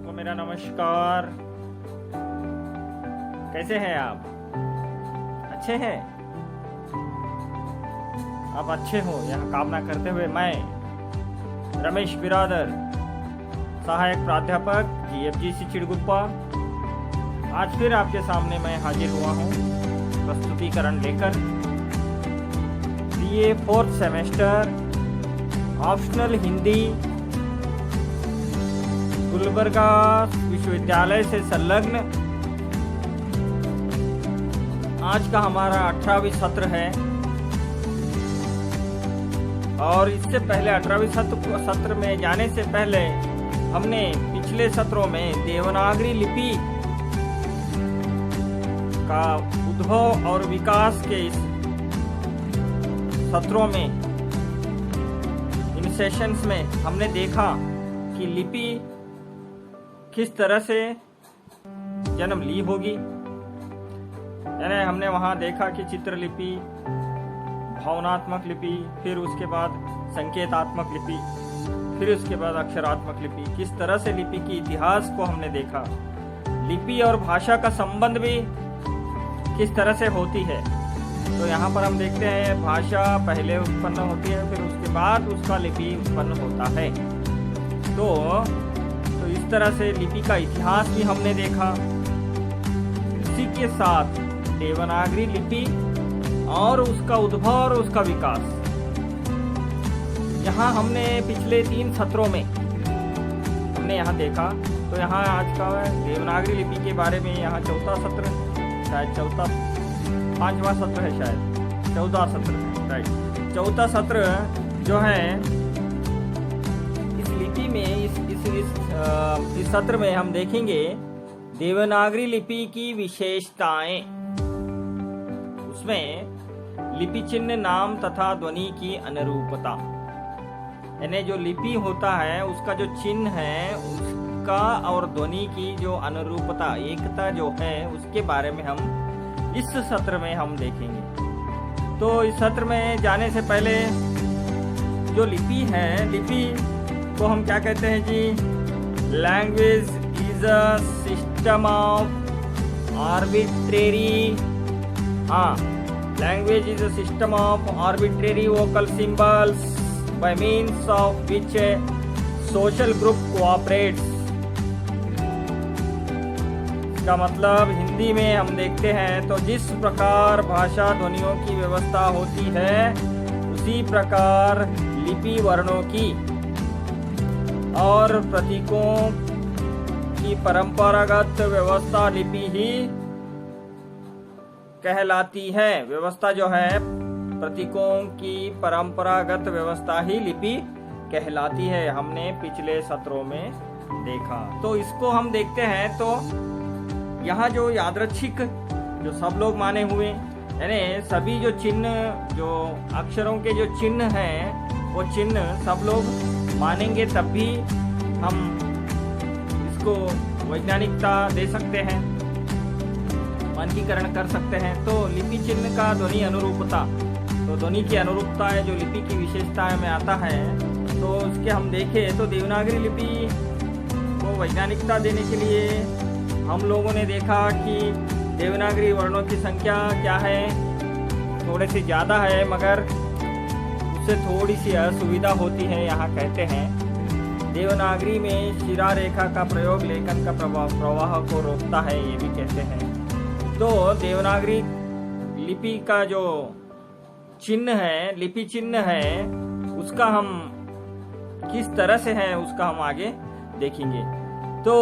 सबको मेरा नमस्कार। कैसे हैं आप? अच्छे हैं? आप अच्छे हो यह कामना करते हुए मैं रमेश बिरादर, सहायक प्राध्यापक GFGC चिड़गुप्पा, आज फिर आपके सामने मैं हाजिर हुआ हूँ प्रस्तुतिकरण लेकर। BA 4th semester optional Hindi Gulbarga विश्वविद्यालय से संलग्न आज का हमारा 18वीं सत्र है। और इससे पहले 18वीं सत्र में जाने से पहले हमने पिछले सत्रों में देवनागरी लिपि का उद्भव और विकास के इस सत्रों में, इन सेशंस में हमने देखा कि लिपि किस तरह से जन्म ली होगी। यानी हमने वहां देखा कि चित्रलिपि, भावनात्मक लिपि, फिर उसके बाद संकेतात्मक लिपि, फिर उसके बाद अक्षरात्मक लिपि, किस तरह से लिपि के इतिहास को हमने देखा। लिपि और भाषा का संबंध भी किस तरह से होती है। तो यहाँ पर हम देखते हैं भाषा पहले उत्पन्न होती है, फिर उसके बाद उसका लिपि उत्पन्न होता है। तो इस तरह से लिपि का इतिहास भी हमने देखा। इसी के साथ देवनागरी लिपि और उसका उद्भव और उसका विकास, यहाँ हमने पिछले 3 सत्रों में हमने यहाँ देखा। तो यहाँ आज का देवनागरी लिपि के बारे में यहाँ चौथा सत्र, शायद चौथा 5वां सत्र है, शायद 14 सत्र, राइट। चौथा सत्र जो है इस लिपि में इस सत्र में हम देखेंगे देवनागरी लिपि की विशेषताएं। उसमें लिपि चिन्ह, नाम तथा ध्वनि की अनुरूपता, यानी जो लिपि होता है उसका जो चिन्ह है उसका और ध्वनि की जो अनुरूपता, एकता जो है, उसके बारे में हम इस सत्र में हम देखेंगे। तो इस सत्र में जाने से पहले जो लिपि है, लिपि को हम क्या कहते हैं जी? Language is a system of arbitrary, language is a system of arbitrary vocal symbols by means of which social group cooperates. इसका मतलब हिंदी में हम देखते हैं तो जिस प्रकार भाषा ध्वनियों की व्यवस्था होती है, उसी प्रकार लिपि वर्णों की और प्रतीकों की परंपरागत व्यवस्था लिपि ही कहलाती है। व्यवस्था जो है, प्रतीकों की परंपरागत व्यवस्था ही लिपि कहलाती है, हमने पिछले सत्रों में देखा। तो इसको हम देखते हैं तो यहाँ जो यादृच्छिक जो सब लोग माने हुए, यानी सभी जो चिन्ह, जो अक्षरों के जो चिन्ह हैं, वो चिन्ह सब लोग मानेंगे, तब भी हम इसको वैज्ञानिकता दे सकते हैं, मानकीकरण कर सकते हैं। तो लिपि चिन्ह का ध्वनि अनुरूपता, तो ध्वनि की अनुरूपता है जो लिपि की विशेषताएं में आता है। तो उसके हम देखें तो देवनागरी लिपि को वैज्ञानिकता देने के लिए हम लोगों ने देखा कि देवनागरी वर्णों की संख्या क्या है, थोड़े से ज़्यादा है, मगर उससे थोड़ी सी असुविधा होती है। यहाँ कहते हैं देवनागरी में शिरा रेखा का प्रयोग लेखन का प्रवाह को रोकता है, ये भी कहते हैं। तो देवनागरी लिपि का जो चिन्ह है, लिपि चिन्ह है, उसका हम किस तरह से है उसका हम आगे देखेंगे। तो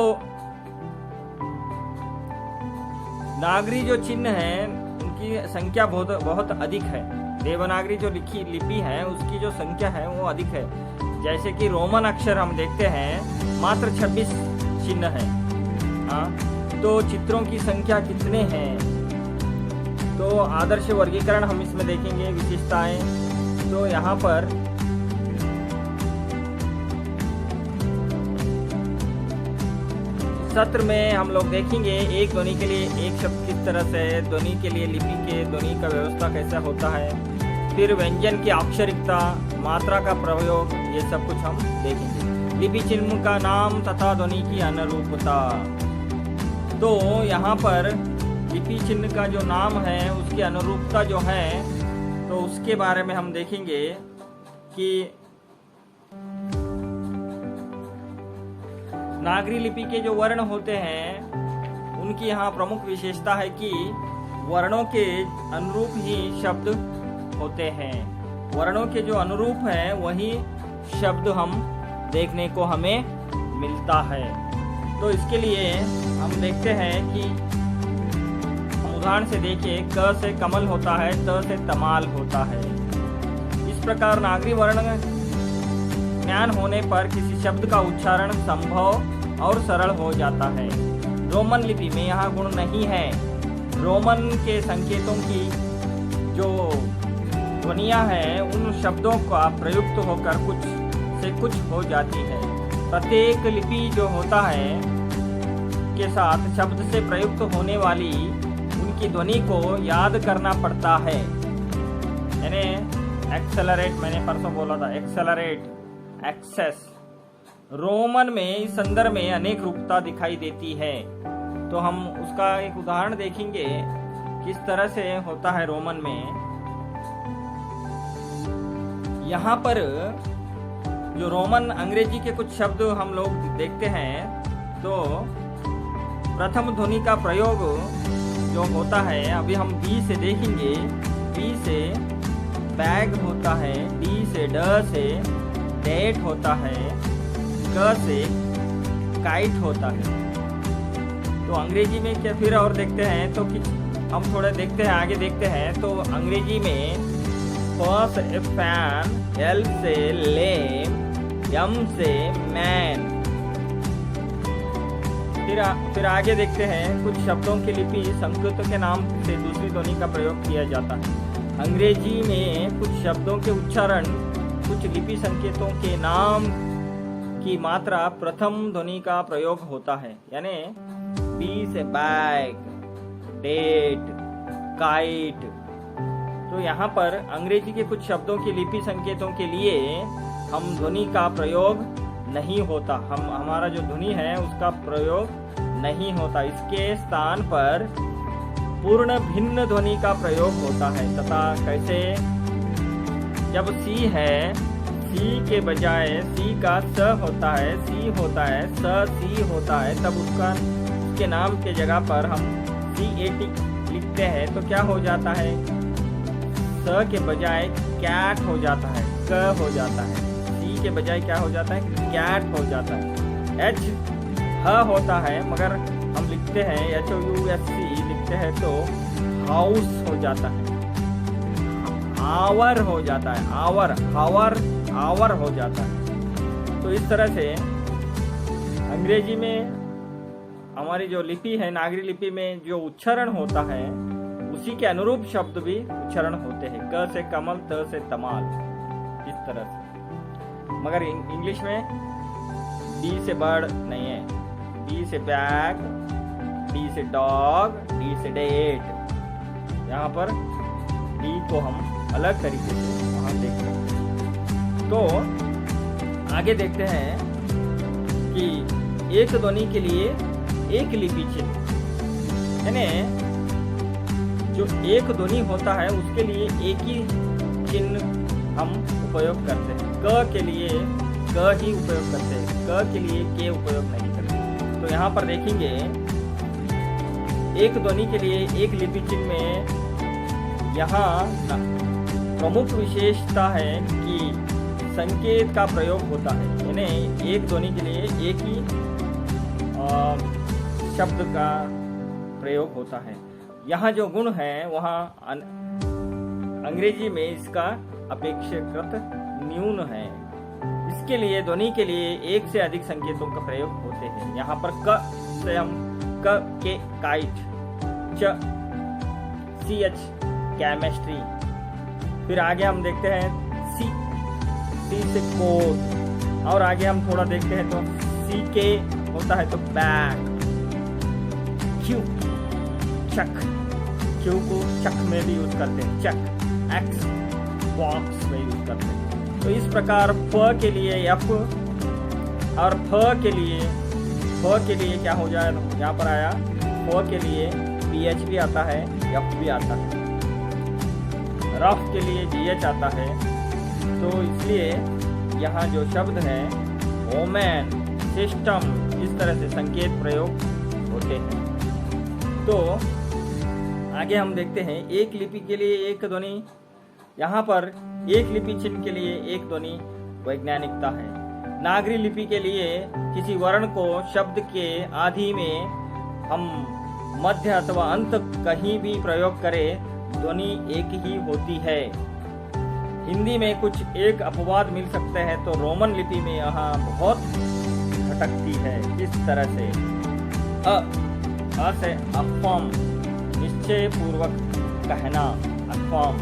नागरी जो चिन्ह है उनकी संख्या बहुत अधिक है। देवनागरी जो लिपि है उसकी जो संख्या है वो अधिक है। जैसे कि रोमन अक्षर हम देखते हैं मात्र 26 चिन्ह है। तो चित्रों की संख्या कितने हैं? तो आदर्श वर्गीकरण हम इसमें देखेंगे, विशेषताएं। तो यहाँ पर सत्र में हम लोग देखेंगे एक ध्वनि के लिए एक शब्द किस तरह से, ध्वनि के लिए लिपि के ध्वनि का व्यवस्था कैसा होता है, फिर व्यंजन की अक्षरिकता, मात्रा का प्रयोग, ये सब कुछ हम देखेंगे। लिपि चिन्ह का नाम तथा ध्वनि की अनुरूपता। तो यहाँ पर लिपि चिन्ह का जो नाम है उसकी अनुरूपता जो है, तो उसके बारे में हम देखेंगे कि नागरी लिपि के जो वर्ण होते हैं उनकी यहाँ प्रमुख विशेषता है कि वर्णों के अनुरूप ही शब्द होते हैं। वर्णों के जो अनुरूप है वही शब्द हम देखने को हमें मिलता है। तो इसके लिए हम देखते हैं कि हम उदाहरण से देखिए, क से कमल होता है, त से तमाल होता है। इस प्रकार नागरी वर्ण ज्ञान होने पर किसी शब्द का उच्चारण संभव और सरल हो जाता है। रोमन लिपि में यहाँ गुण नहीं है। रोमन के संकेतों की जो ध्वनियाँ हैं उन शब्दों का प्रयुक्त होकर कुछ से कुछ हो जाती है। प्रत्येक लिपि जो होता है के साथ शब्द से प्रयुक्त होने वाली उनकी ध्वनि को याद करना पड़ता है। यानी एक्सेलरेट, मैंने परसों बोला था, एक्सेलरेट, एक्सेस। रोमन में इस संदर्भ में अनेक रूपता दिखाई देती है। तो हम उसका एक उदाहरण देखेंगे किस तरह से होता है रोमन में। यहाँ पर जो रोमन अंग्रेजी के कुछ शब्द हम लोग देखते हैं, तो प्रथम ध्वनि का प्रयोग जो होता है, अभी हम बी से देखेंगे। बी से बैग होता है, डी से ड से डेट होता है, क से काइट होता है। तो अंग्रेजी में क्या फिर और देखते हैं, तो हम थोड़ा देखते हैं, आगे देखते हैं। तो अंग्रेजी में फ से फैन, एल से लेम, एम से मैन। फिर आगे देखते हैं, कुछ शब्दों की लिपि संस्कृत के नाम से दूसरी ध्वनि का प्रयोग किया जाता है। अंग्रेजी में कुछ शब्दों के उच्चारण कुछ लिपि संकेतों के नाम की मात्रा प्रथम ध्वनि का प्रयोग होता है। यानी बी से बैग, डेट, काइट। तो यहाँ पर अंग्रेजी के कुछ शब्दों की लिपि संकेतों के लिए हम ध्वनि का प्रयोग नहीं होता, हमारा जो ध्वनि है उसका प्रयोग नहीं होता। इसके स्थान पर पूर्ण भिन्न ध्वनि का प्रयोग होता है। तथा कैसे, जब सी है, सी के बजाय सी का स होता है, सी होता है, स सी होता है, तब उसके नाम के जगह पर हम CAT लिखते हैं। तो क्या हो जाता है, स के बजाय कैट हो जाता है, क हो जाता है। सी के बजाय क्या हो जाता है, कैट हो जाता है। H ह होता है, मगर हम लिखते हैं HOUSE लिखते हैं तो हाउस हो जाता है। आवर हो जाता है, आवर, हावर, आवर हो जाता है। तो इस तरह से अंग्रेजी में हमारी जो लिपि है, नागरी लिपि में जो उच्चारण होता है उसी के अनुरूप शब्द भी उच्चारण होते हैं। क से कमल, त से तमाल, इस तरह से। मगर इंग्लिश में डी से बर्ड नहीं है, डी से बैग, डी से डॉग, डी से डेट। यहाँ पर डी को हम अलग तरीके से वहां देख सकते हैं। तो आगे देखते हैं कि एक ध्वनि के लिए एक लिपि चिन्ह, यानी जो एक ध्वनि होता है उसके लिए एक ही चिन्ह हम उपयोग करते हैं। क के लिए क ही उपयोग करते हैं, क के लिए के उपयोग नहीं करते। तो यहाँ पर देखेंगे, एक ध्वनि के लिए एक लिपि चिन्ह में यहाँ प्रमुख विशेषता है कि संकेत का प्रयोग होता है। यानी एक ध्वनि के लिए एक ही शब्द का प्रयोग होता है। यहाँ जो गुण है वहाँ अंग्रेजी में इसका अपेक्षाकृत न्यून है। इसके लिए ध्वनि के लिए एक से अधिक संकेतों का प्रयोग होते हैं। यहाँ पर क से हम क के काइट, च CH केमिस्ट्री। फिर आगे हम देखते हैं सी से कोट, और आगे हम थोड़ा देखते हैं तो CK होता है तो बैक, Q चक, Q को चक में भी यूज करते हैं, चक, X बॉक्स में यूज करते हैं। तो इस प्रकार फ के लिए F और फ के लिए क्या हो जाए, यहाँ पर आया फ के लिए PH भी आता है, F भी आता है, रफ के लिए GH आता है। तो इसलिए यहाँ जो शब्द है वोमेन, सिस्टम, इस तरह से संकेत प्रयोग होते हैं। तो आगे हम देखते हैं एक लिपि के लिए एक ध्वनि। यहाँ पर एक लिपि चिन्ह के लिए एक ध्वनि वैज्ञानिकता है। नागरी लिपि के लिए किसी वर्ण को शब्द के आदि में हम मध्य अथवा अंत कहीं भी प्रयोग करें, ध्वनि एक ही होती है। हिंदी में कुछ एक अपवाद मिल सकते हैं, तो रोमन लिपि में यहाँ बहुत भटकती है। इस तरह से अ से अफम, निश्चय पूर्वक कहना, अफम।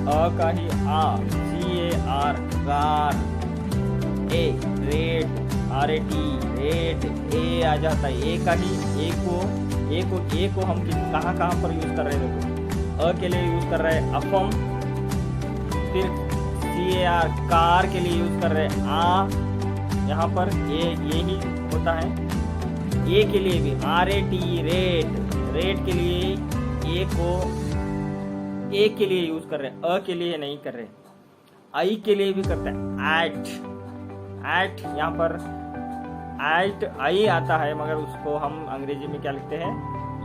अ का ही आ, CAR, car. A rate, RAT, rate. ए आ जाता है, ए का ही ए को हम कहाँ पर यूज कर रहे हैं, देखो अ के लिए यूज कर रहे हैं अफम, फिर CAR, कार के लिए यूज कर रहे हैं आ, यहाँ पर ये ही होता है। ए के लिए भी RAT, रेट के लिए ए के लिए यूज कर रहे हैं, अ के लिए नहीं कर रहे। आई के लिए भी करते हैं एट, यहाँ पर एट आई आता है, मगर उसको हम अंग्रेजी में क्या लिखते हैं,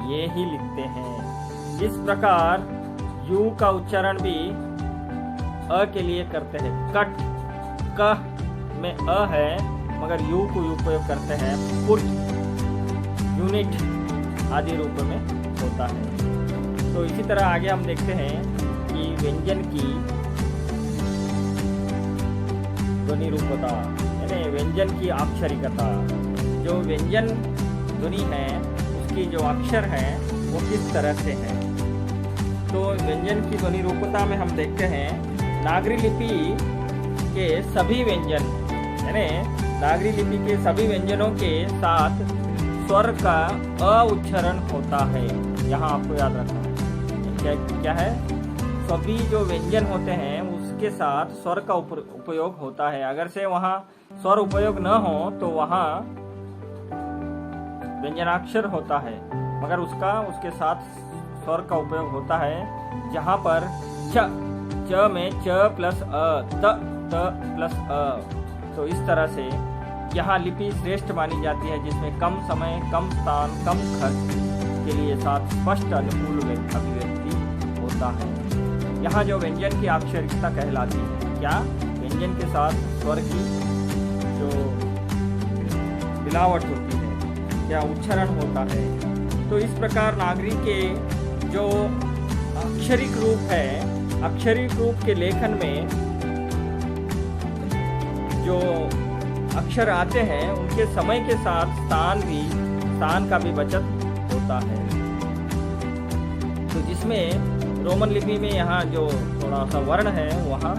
ये ही लिखते हैं। इस प्रकार यू का उच्चारण भी अ के लिए करते हैं। कट, क में अ है, मगर यू को उपयोग करते हैं। पुट, यूनिट आदि रूप में होता है। तो इसी तरह आगे हम देखते हैं कि व्यंजन की ध्वनि रूपता, यानी व्यंजन की अक्षरिकता। जो व्यंजन ध्वनि है उसकी जो अक्षर है वो किस तरह से है। तो व्यंजन की ध्वनि रूपता में हम देखते हैं नागरी लिपि के सभी व्यंजन, यानी नागरी लिपि के सभी व्यंजनों के साथ स्वर का अ उच्चारण होता है। यहाँ आपको याद रखना है क्या है, सभी जो व्यंजन होते हैं उसके साथ स्वर का उपयोग होता है। अगर से वहाँ स्वर उपयोग न हो तो वहाँ व्यंजनाक्षर होता है, मगर उसके साथ स्वर का उपयोग होता है। जहाँ पर च में च प्लस अ, त प्लस अ। तो इस तरह से यहाँ लिपि श्रेष्ठ मानी जाती है, जिसमें कम समय, कम स्थान, कम खर्च के लिए साथ स्पष्ट अनुकूल अभिव्यक्ति होता है। यहाँ जो व्यंजन की अक्षरिकता कहलाती है, क्या व्यंजन के साथ स्वर की जो मिलावट होती है, क्या उच्चारण होता है। तो इस प्रकार नागरी के जो अक्षरिक रूप है, अक्षरिक रूप के लेखन में जो अक्षर आते हैं उनके समय के साथ स्थान का भी बचत होता है। तो जिसमें रोमन लिपि में यहाँ जो थोड़ा सा वर्ण है वहाँ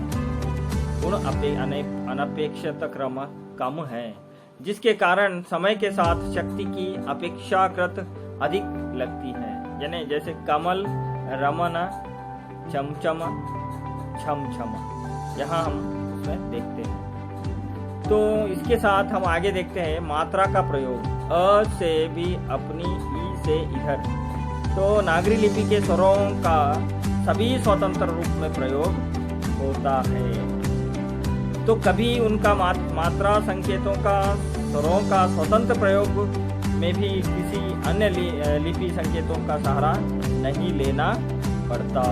गुण अनपेक्षित क्रम कम है, जिसके कारण समय के साथ शक्ति की अपेक्षाकृत अधिक लगती है। यानी जैसे कमल, रमन, चमचम, छम, यहाँ हम उसमें देखते हैं। तो इसके साथ हम आगे देखते हैं मात्रा का प्रयोग। अ से भी अपनी, ई से इधर। तो नागरी लिपि के स्वरों का सभी स्वतंत्र रूप में प्रयोग होता है। तो कभी उनका मात्रा संकेतों का, स्वरों का स्वतंत्र प्रयोग में भी किसी अन्य लिपि संकेतों का सहारा नहीं लेना पड़ता।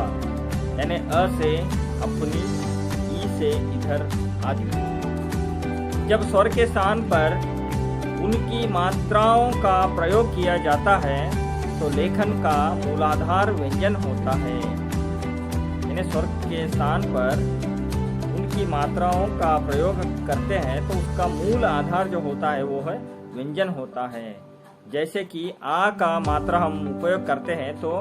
यानी अ से अपनी, ई से इधर आदि। जब स्वर के स्थान पर उनकी मात्राओं का प्रयोग किया जाता है तो लेखन का मूलाधार व्यंजन होता है। यानी स्वर के स्थान पर उनकी मात्राओं का प्रयोग करते हैं तो उसका मूल आधार जो होता है वो है व्यंजन होता है। जैसे कि आ का मात्रा हम उपयोग करते हैं तो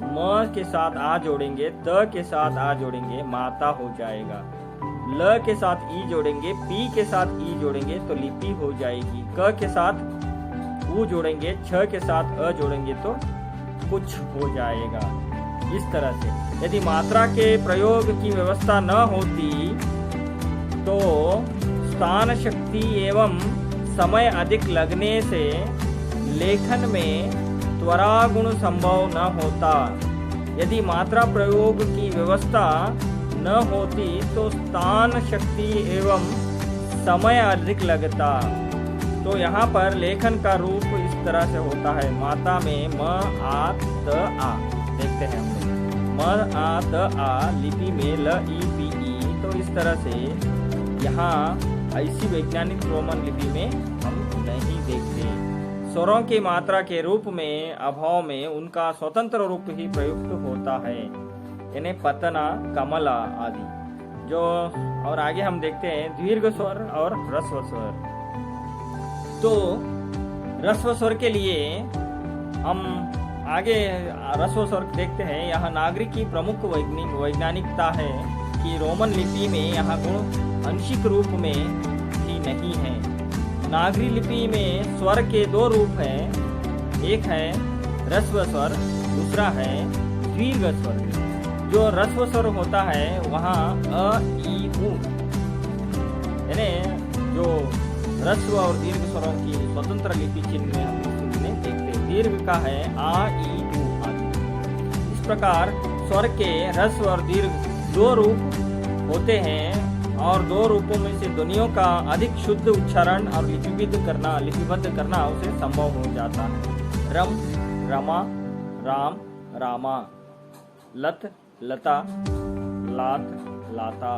म के साथ आ जोड़ेंगे, त के साथ आ जोड़ेंगे, माता हो जाएगा। ल के साथ ई जोड़ेंगे, पी के साथ ई जोड़ेंगे तो लिपि हो जाएगी। क के साथ ऊ जोड़ेंगे, छ के साथ अ जोड़ेंगे तो कुछ हो जाएगा। इस तरह से यदि मात्रा के प्रयोग की व्यवस्था न होती तो स्थान शक्ति एवं समय अधिक लगने से लेखन में त्वरा गुण संभव न होता। यदि मात्रा प्रयोग की व्यवस्था न होती तो स्थान शक्ति एवं समय अधिक लगता। तो यहाँ पर लेखन का रूप इस तरह से होता है। माता में म आ त आ देखते हैं हम लोग, म आ त आ, लिपि में ल ई पी ई। तो इस तरह से यहाँ ऐसी वैज्ञानिक रोमन लिपि में हम नहीं देखते। स्वरों की मात्रा के रूप में अभाव में उनका स्वतंत्र रूप ही प्रयुक्त होता है, यानी पतना, कमला आदि। जो और आगे हम देखते हैं दीर्घ स्वर और ह्रस्व स्वर। तो ह्रस्व स्वर के लिए हम आगे ह्रस्व स्वर देखते हैं। यहाँ नागरिक की प्रमुख वैज्ञानिकता है कि रोमन लिपि में यहाँ गुण आंशिक रूप में ही नहीं है। नागरी लिपि में स्वर के दो रूप हैं, एक है ह्रस्व स्वर, दूसरा है दीर्घ स्वर। जो ह्रस्व स्वर होता है वहाँ अ ई उ, यानी जो ह्रस्व और दीर्घ स्वरों की स्वतंत्र लिपि चिन्ह में हम देखते हैं। दीर्घ का है आ ई उ आदि। इस प्रकार स्वर के ह्रस्व और दीर्घ दो रूप होते हैं और दो रूपों में से ध्वनियों का अधिक शुद्ध उच्चारण और लिपिबद्ध करना उसे संभव हो जाता है। रम, रमा, राम, रामा, लत, लता, लात, लाता।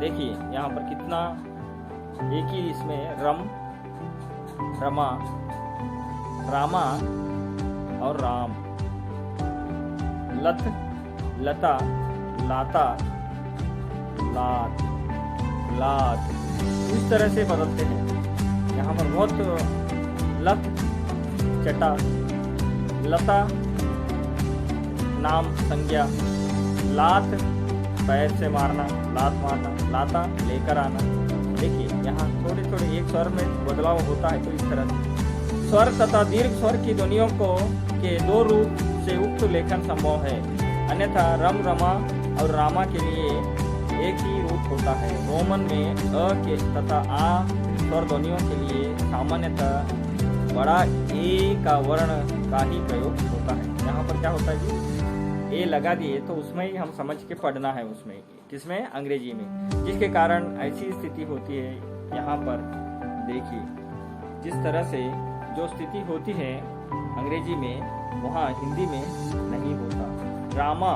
देखिए यहाँ पर कितना एक ही इसमें रम, रमा, रामा और राम, लत, लता, लाता, लात, लात, इस तरह से बदलते हैं। यहाँ पर बहुत लत, चटा, लता, नाम, संज्ञा, लात, पैर से मारना, लात मारना, लाता, लेकर आना। देखिए यहाँ थोड़े थोड़े एक स्वर में बदलाव होता है। तो इस तरह से स्वर तथा दीर्घ स्वर की ध्वनियों के दो रूप से उक्त लेखन संभव है, अन्यथा रम, रमा और रामा के लिए एक ही रूप होता है। रोमन में अ के तथा आ स्वर ध्वनियों के लिए सामान्यतः बड़ा ए का वर्ण का ही प्रयोग होता है। यहाँ पर क्या होता है जी, ए लगा दिए तो उसमें ही हम समझ के पढ़ना है, उसमें किसमें, अंग्रेजी में, जिसके कारण ऐसी स्थिति होती है। यहाँ पर देखिए जिस तरह से जो स्थिति होती है अंग्रेजी में, वहाँ हिंदी में नहीं होता। रामा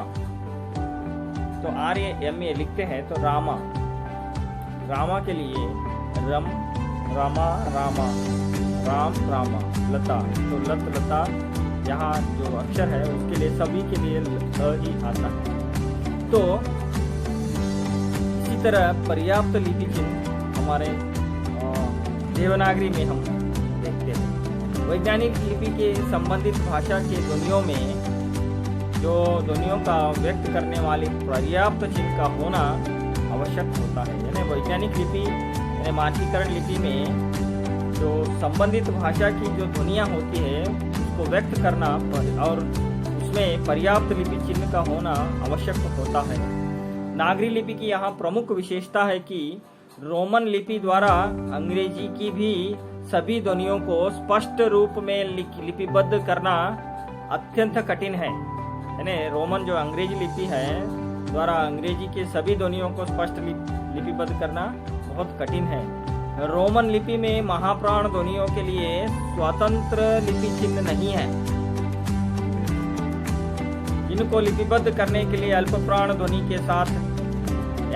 तो RAMA लिखते हैं तो रामा, रामा के लिए रम, रामा, रामा, राम, रामा, लता तो लत, लता, यहाँ जो अक्षर है उसके लिए सभी के लिए अ ही आता है। तो इसी तरह पर्याप्त लिपि चिन्ह हमारे देवनागरी में हम देखते हैं। वैज्ञानिक लिपि के संबंधित भाषा के ध्वनियों में जो ध्वनियों का व्यक्त करने वाली पर्याप्त चिन्ह का होना आवश्यक होता है। यानी वैज्ञानिक लिपि यानी मानकीकरण लिपि में जो संबंधित भाषा की जो ध्वनियाँ होती है उसको व्यक्त करना और उसमें पर्याप्त लिपि चिन्ह का होना आवश्यक होता है। नागरी लिपि की यहाँ प्रमुख विशेषता है कि रोमन लिपि द्वारा अंग्रेजी की भी सभी ध्वनियों को स्पष्ट रूप में लिपिबद्ध करना अत्यंत कठिन है। यानी रोमन जो अंग्रेजी लिपि है द्वारा अंग्रेजी के सभी ध्वनियों को स्पष्ट लिपिबद्ध करना बहुत कठिन है। रोमन लिपि में महाप्राण ध्वनियों के लिए स्वतंत्र लिपि चिन्ह नहीं है। इनको लिपिबद्ध करने के लिए अल्प प्राण ध्वनि के साथ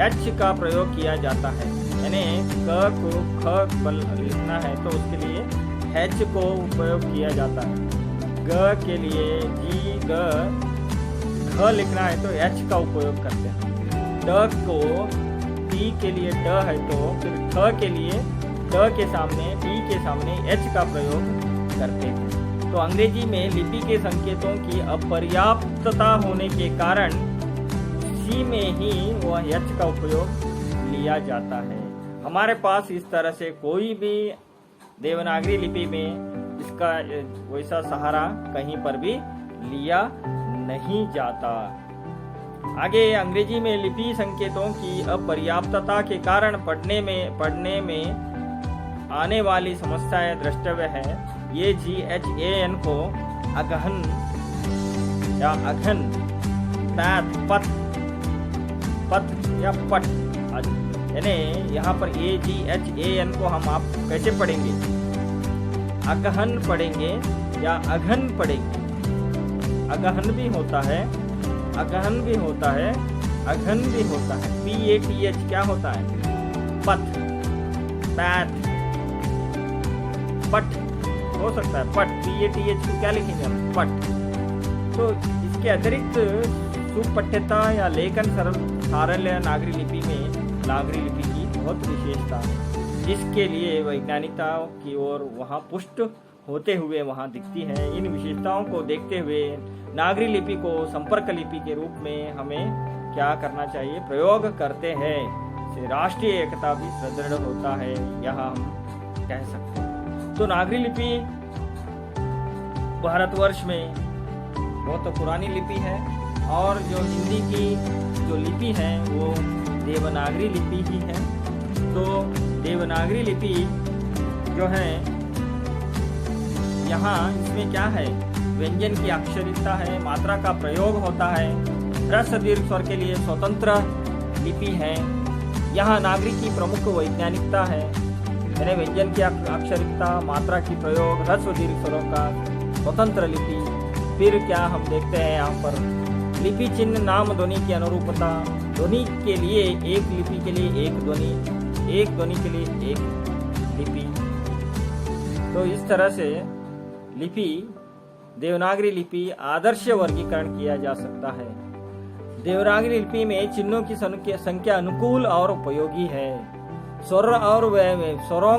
H का प्रयोग किया जाता है। यानी क को ख लिखना है तो उसके लिए H को उपयोग किया जाता है। ग के लिए जी, ग, घ लिखना है तो H का उपयोग करते हैं। ड को टी के लिए ड है तो फिर ठ के लिए ड के सामने टी के सामने H का प्रयोग करते हैं। तो अंग्रेजी में लिपि के संकेतों की अपर्याप्तता होने के कारण उसी में ही वह H का उपयोग लिया जाता है। हमारे पास इस तरह से कोई भी देवनागरी लिपि में इसका वैसा सहारा कहीं पर भी लिया नहीं जाता। आगे अंग्रेजी में लिपि संकेतों की अपर्याप्तता के कारण पढ़ने में आने वाली समस्याएं द्रष्टव्य है। ये GHAN को अगहन या अघन, पैथ, पथ या पट, यानी यहाँ पर AGHAN को हम आप कैसे पढ़ेंगे? अगहन पढ़ेंगे या अघन पढ़ेंगे? अगहन भी होता है, अगहन भी होता है, अघन भी होता है। PATH क्या होता है? पथ, पैथ, पट हो सकता है। पट, PATH को क्या लिखेंगे हम? पट। तो इसके अतिरिक्त सुपठ्यता या लेखन सारल्य नागरी लिपि में नागरी लिपि की बहुत विशेषता है, जिसके लिए वैज्ञानिकता की ओर वहाँ पुष्ट होते हुए वहाँ दिखती है। इन विशेषताओं को देखते हुए नागरी लिपि को संपर्क लिपि के रूप में हमें क्या करना चाहिए? प्रयोग करते हैं। इससे राष्ट्रीय एकता भी सुदृढ़ होता है, यह हम कह सकते हैं। तो नागरी लिपि भारतवर्ष में बहुत पुरानी लिपि है, और जो हिंदी की जो लिपि है वो देवनागरी लिपि ही है। तो देवनागरी लिपि जो है, यहाँ इसमें क्या है? व्यंजन की अक्षरिकता है, मात्रा का प्रयोग होता है, ह्रस्व दीर्घ स्वर के लिए स्वतंत्र लिपि है। यहाँ नागरी की प्रमुख वैज्ञानिकता है, यानी व्यंजन की अक्षरिकता, मात्रा की प्रयोग, ह्रस्व दीर्घ स्वरों का स्वतंत्र लिपि। फिर क्या हम देखते हैं यहाँ पर? लिपि चिन्ह नाम ध्वनि की अनुरूपता, ध्वनि के लिए एक, लिपि के लिए एक ध्वनि, एक ध्वनि के लिए एक लिपि। तो इस तरह से लिपि, देवनागरी लिपि आदर्श वर्गीकरण किया जा सकता है। देवनागरी लिपि में चिन्हों की संख्या अनुकूल और उपयोगी है। स्वर और स्वरों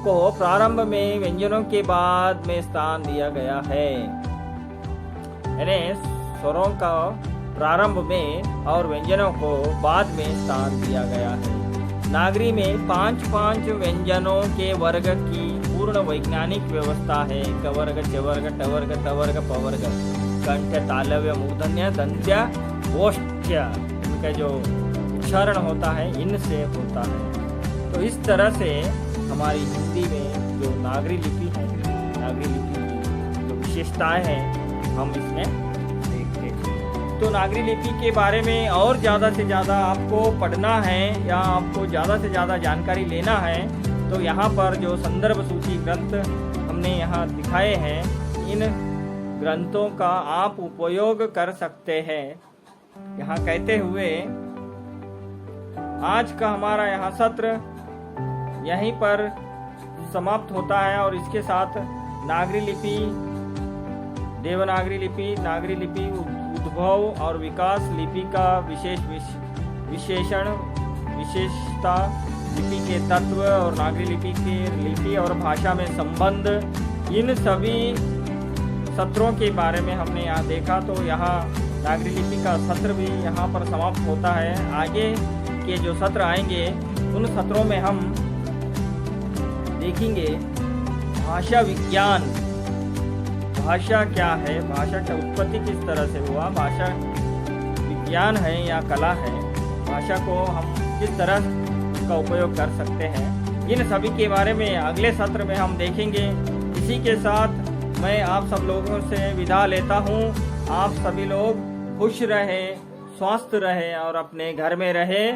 को प्रारंभ में व्यंजनों के बाद में स्थान दिया गया है, यानी स्वरों का प्रारंभ में और व्यंजनों को बाद में स्थान दिया गया है। नागरी में 5 व्यंजनों के वर्ग की पूर्ण वैज्ञानिक व्यवस्था है। कवर्ग, चवर्ग, टवर्ग, तवर्ग, पवर्ग, कंठ, तालव्य, मूर्धन्य, दंत्य, ओष्ठ्य, इनका जो उच्चारण होता है इनसे होता है। तो इस तरह से हमारी हिंदी में जो नागरी लिपि है, नागरी लिपि की जो विशेषताएं हैं हम इसमें देखते हैं। तो नागरी लिपि के बारे में और ज़्यादा से ज़्यादा आपको पढ़ना है या आपको ज़्यादा से ज़्यादा जानकारी लेना है, तो यहाँ पर जो संदर्भ सूची ग्रंथ हमने यहाँ दिखाए हैं, इन ग्रंथों का आप उपयोग कर सकते हैं। यहाँ कहते हुए आज का हमारा यहाँ सत्र यहीं पर समाप्त होता है, और इसके साथ नागरी लिपि, देवनागरी लिपि, नागरी लिपि उद्भव और विकास, लिपि का विशेषण, विशेषता, लिपि के तत्व और नागरी लिपि के लिपि और भाषा में संबंध, इन सभी सत्रों के बारे में हमने यहाँ देखा। तो यहाँ नागरी लिपि का सत्र भी यहाँ पर समाप्त होता है। आगे के जो सत्र आएंगे उन सत्रों में हम देखेंगे भाषा विज्ञान, भाषा क्या है, भाषा की उत्पत्ति किस तरह से हुआ, भाषा विज्ञान है या कला है, भाषा को हम किस तरह का उपयोग कर सकते हैं, इन सभी के बारे में अगले सत्र में हम देखेंगे। इसी के साथ मैं आप सब लोगों से विदा लेता हूँ। आप सभी लोग खुश रहें, स्वस्थ रहें और अपने घर में रहें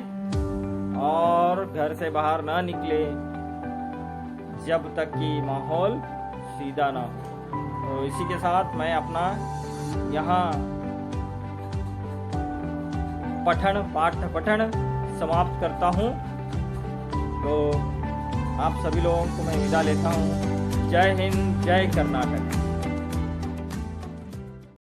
और घर से बाहर ना निकले जब तक कि माहौल सीधा ना हो। तो इसी के साथ मैं अपना यहाँ पाठ पठन समाप्त करता हूँ। तो आप सभी लोगों को मैं विदा लेता हूँ। जय हिंद, जय कर्नाटक।